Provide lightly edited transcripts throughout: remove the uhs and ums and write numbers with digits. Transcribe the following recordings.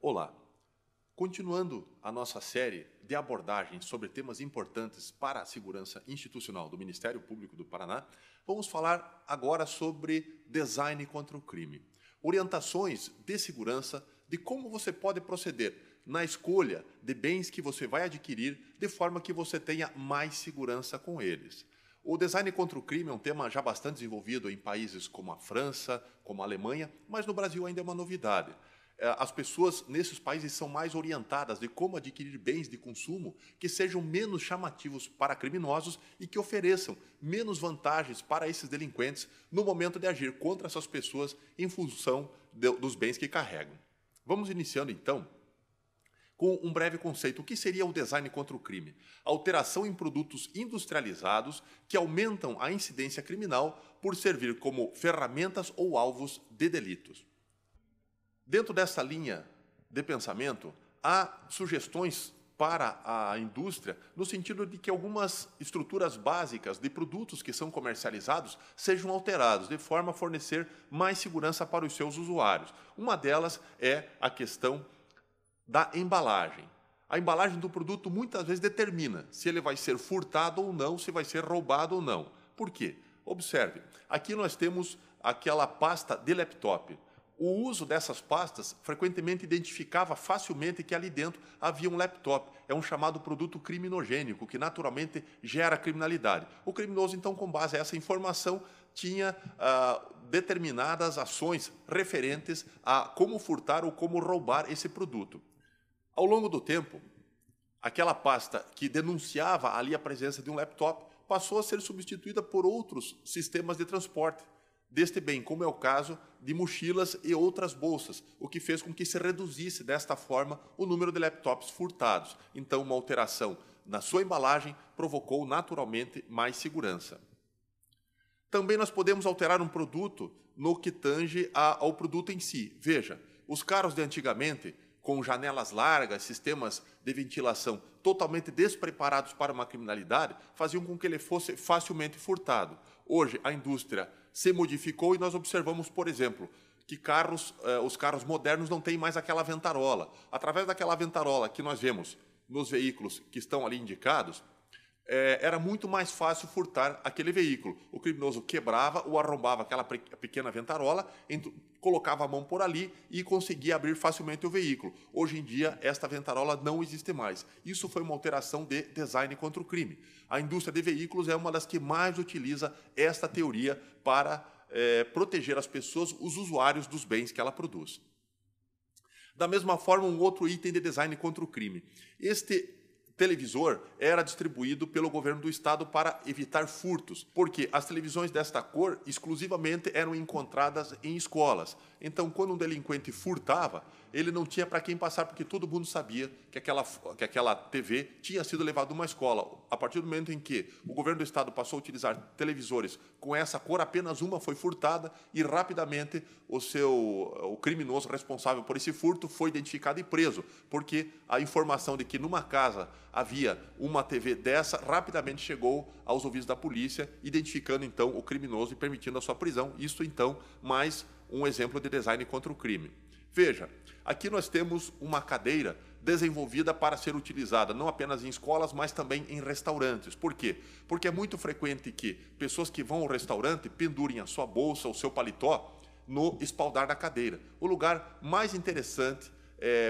Olá! Continuando a nossa série de abordagens sobre temas importantes para a segurança institucional do Ministério Público do Paraná, vamos falar agora sobre design contra o crime. Orientações de segurança de como você pode proceder na escolha de bens que você vai adquirir de forma que você tenha mais segurança com eles. O design contra o crime é um tema já bastante desenvolvido em países como a França, como a Alemanha, mas no Brasil ainda é uma novidade. As pessoas nesses países são mais orientadas de como adquirir bens de consumo que sejam menos chamativos para criminosos e que ofereçam menos vantagens para esses delinquentes no momento de agir contra essas pessoas em função dos bens que carregam. Vamos iniciando, então, com um breve conceito. O que seria o design contra o crime? Alteração em produtos industrializados que aumentam a incidência criminal por servir como ferramentas ou alvos de delitos. Dentro dessa linha de pensamento, há sugestões para a indústria no sentido de que algumas estruturas básicas de produtos que são comercializados sejam alterados, de forma a fornecer mais segurança para os seus usuários. Uma delas é a questão da embalagem. A embalagem do produto muitas vezes determina se ele vai ser furtado ou não, se vai ser roubado ou não. Por quê? Observe, aqui nós temos aquela pasta de laptop. O uso dessas pastas frequentemente identificava facilmente que ali dentro havia um laptop. É um chamado produto criminogênico, que naturalmente gera criminalidade. O criminoso, então, com base a essa informação, tinha determinadas ações referentes a como furtar ou como roubar esse produto. Ao longo do tempo, aquela pasta que denunciava ali a presença de um laptop passou a ser substituída por outros sistemas de transporte deste bem, como é o caso de mochilas e outras bolsas, o que fez com que se reduzisse desta forma o número de laptops furtados. Então, uma alteração na sua embalagem provocou naturalmente mais segurança. Também nós podemos alterar um produto no que tange ao produto em si. Veja, os carros de antigamente, com janelas largas, sistemas de ventilação totalmente despreparados para uma criminalidade, faziam com que ele fosse facilmente furtado. Hoje, a indústria se modificou e nós observamos, por exemplo, que os carros modernos não têm mais aquela ventarola. Através daquela ventarola que nós vemos nos veículos que estão ali indicados, era muito mais fácil furtar aquele veículo. O criminoso quebrava ou arrombava aquela pequena ventarola, colocava a mão por ali e conseguia abrir facilmente o veículo. Hoje em dia, esta ventarola não existe mais. Isso foi uma alteração de design contra o crime. A indústria de veículos é uma das que mais utiliza esta teoria para proteger as pessoas, os usuários dos bens que ela produz. Da mesma forma, um outro item de design contra o crime. Este televisor era distribuído pelo governo do estado para evitar furtos, porque as televisões desta cor exclusivamente eram encontradas em escolas. Então, quando um delinquente furtava, ele não tinha para quem passar, porque todo mundo sabia que aquela TV tinha sido levada a uma escola. A partir do momento em que o governo do estado passou a utilizar televisores com essa cor, apenas uma foi furtada e rapidamente o criminoso responsável por esse furto foi identificado e preso, porque a informação de que numa casa havia uma TV dessa rapidamente chegou aos ouvidos da polícia, identificando então o criminoso e permitindo a sua prisão. Isso então mais um exemplo de design contra o crime. Veja, aqui nós temos uma cadeira desenvolvida para ser utilizada não apenas em escolas, mas também em restaurantes. Por quê? Porque é muito frequente que pessoas que vão ao restaurante pendurem a sua bolsa ou seu paletó no espaldar da cadeira. O lugar mais interessante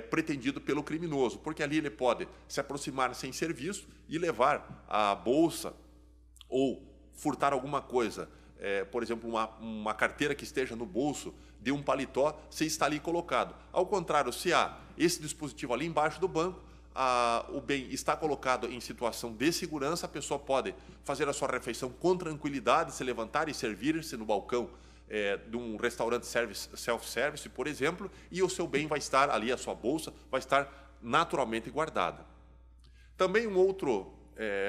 pretendido pelo criminoso, porque ali ele pode se aproximar sem ser visto e levar a bolsa ou furtar alguma coisa, por exemplo, uma carteira que esteja no bolso de um paletó, se está ali colocado. Ao contrário, se há esse dispositivo ali embaixo do banco, o bem está colocado em situação de segurança, a pessoa pode fazer a sua refeição com tranquilidade, se levantar e servir-se no balcão de um restaurante self-service, por exemplo, e o seu bem vai estar ali, a sua bolsa vai estar naturalmente guardada. Também um outro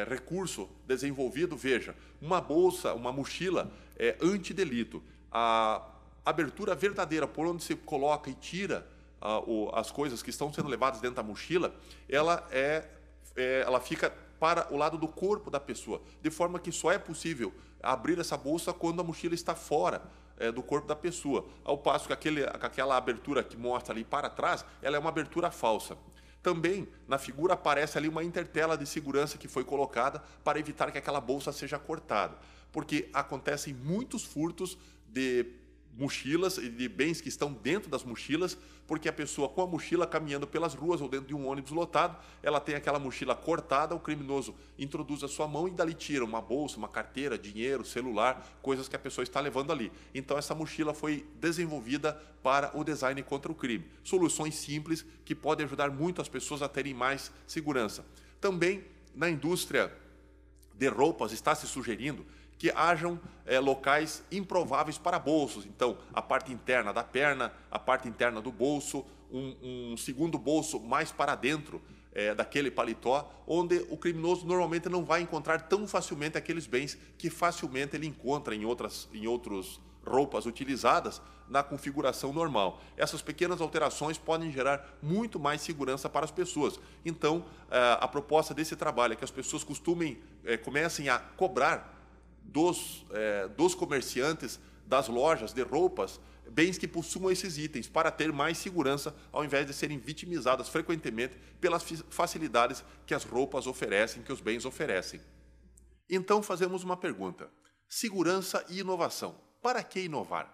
recurso desenvolvido, veja, uma bolsa, uma mochila antidelito. A abertura verdadeira por onde se coloca e tira as coisas que estão sendo levadas dentro da mochila, ela fica para o lado do corpo da pessoa, de forma que só é possível abrir essa bolsa quando a mochila está fora do corpo da pessoa, ao passo que aquela abertura que mostra ali para trás, ela é uma abertura falsa. Também, na figura, aparece ali uma intertela de segurança que foi colocada para evitar que aquela bolsa seja cortada, porque acontecem muitos furtos de mochilas e de bens que estão dentro das mochilas, porque a pessoa com a mochila caminhando pelas ruas ou dentro de um ônibus lotado, ela tem aquela mochila cortada, o criminoso introduz a sua mão e dali tira uma bolsa, uma carteira, dinheiro, celular, coisas que a pessoa está levando ali. Então essa mochila foi desenvolvida para o design contra o crime. Soluções simples que podem ajudar muito as pessoas a terem mais segurança. Também na indústria de roupas está se sugerindo que hajam locais improváveis para bolsos. Então, a parte interna da perna, a parte interna do bolso, um segundo bolso mais para dentro daquele paletó, onde o criminoso normalmente não vai encontrar tão facilmente aqueles bens que facilmente ele encontra em outras roupas utilizadas na configuração normal. Essas pequenas alterações podem gerar muito mais segurança para as pessoas. Então, a proposta desse trabalho é que as pessoas comecem a cobrar dos comerciantes, das lojas de roupas, bens que possuam esses itens, para ter mais segurança, ao invés de serem vitimizadas frequentemente pelas facilidades que as roupas oferecem, que os bens oferecem. Então, fazemos uma pergunta. Segurança e inovação. Para que inovar?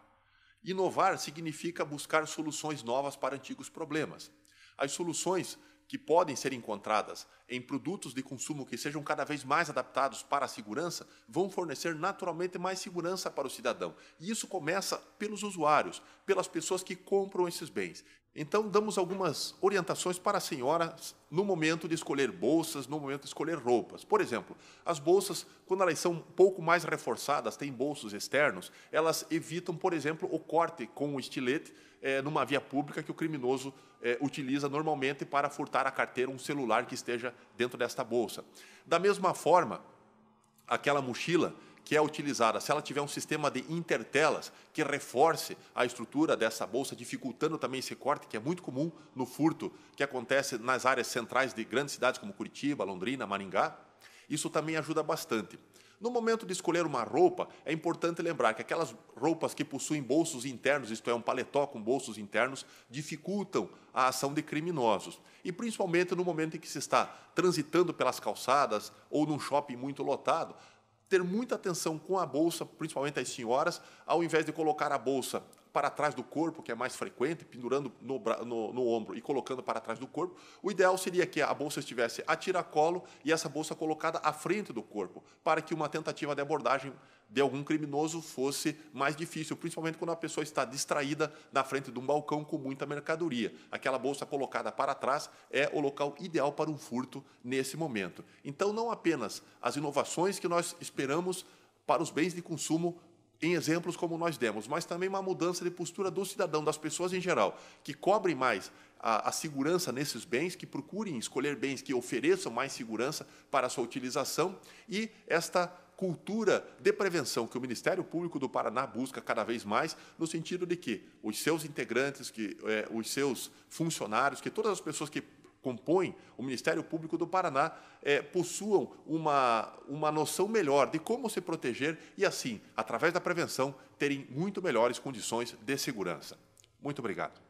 Inovar significa buscar soluções novas para antigos problemas. As soluções que podem ser encontradas em produtos de consumo que sejam cada vez mais adaptados para a segurança, vão fornecer naturalmente mais segurança para o cidadão. E isso começa pelos usuários, pelas pessoas que compram esses bens. Então, damos algumas orientações para as senhoras no momento de escolher bolsas, no momento de escolher roupas. Por exemplo, as bolsas, quando elas são um pouco mais reforçadas, têm bolsos externos, elas evitam, por exemplo, o corte com o estilete numa via pública que o criminoso utiliza normalmente para furtar a carteira, um celular que esteja dentro desta bolsa. Da mesma forma, aquela mochila que é utilizada, se ela tiver um sistema de intertelas que reforce a estrutura dessa bolsa, dificultando também esse corte, que é muito comum no furto que acontece nas áreas centrais de grandes cidades como Curitiba, Londrina, Maringá, isso também ajuda bastante. No momento de escolher uma roupa, é importante lembrar que aquelas roupas que possuem bolsos internos, isto é, um paletó com bolsos internos, dificultam a ação de criminosos. E principalmente no momento em que se está transitando pelas calçadas ou num shopping muito lotado, ter muita atenção com a bolsa, principalmente as senhoras, ao invés de colocar a bolsa para trás do corpo, que é mais frequente, pendurando no ombro e colocando para trás do corpo, o ideal seria que a bolsa estivesse a tiracolo e essa bolsa colocada à frente do corpo, para que uma tentativa de abordagem de algum criminoso fosse mais difícil, principalmente quando a pessoa está distraída na frente de um balcão com muita mercadoria. Aquela bolsa colocada para trás é o local ideal para um furto nesse momento. Então, não apenas as inovações que nós esperamos para os bens de consumo em exemplos como nós demos, mas também uma mudança de postura do cidadão, das pessoas em geral, que cobrem mais a segurança nesses bens, que procurem escolher bens que ofereçam mais segurança para a sua utilização, e esta cultura de prevenção que o Ministério Público do Paraná busca cada vez mais, no sentido de que os seus integrantes, os seus funcionários, que todas as pessoas que compõem o Ministério Público do Paraná possuam uma noção melhor de como se proteger e, assim, através da prevenção, terem muito melhores condições de segurança. Muito obrigado.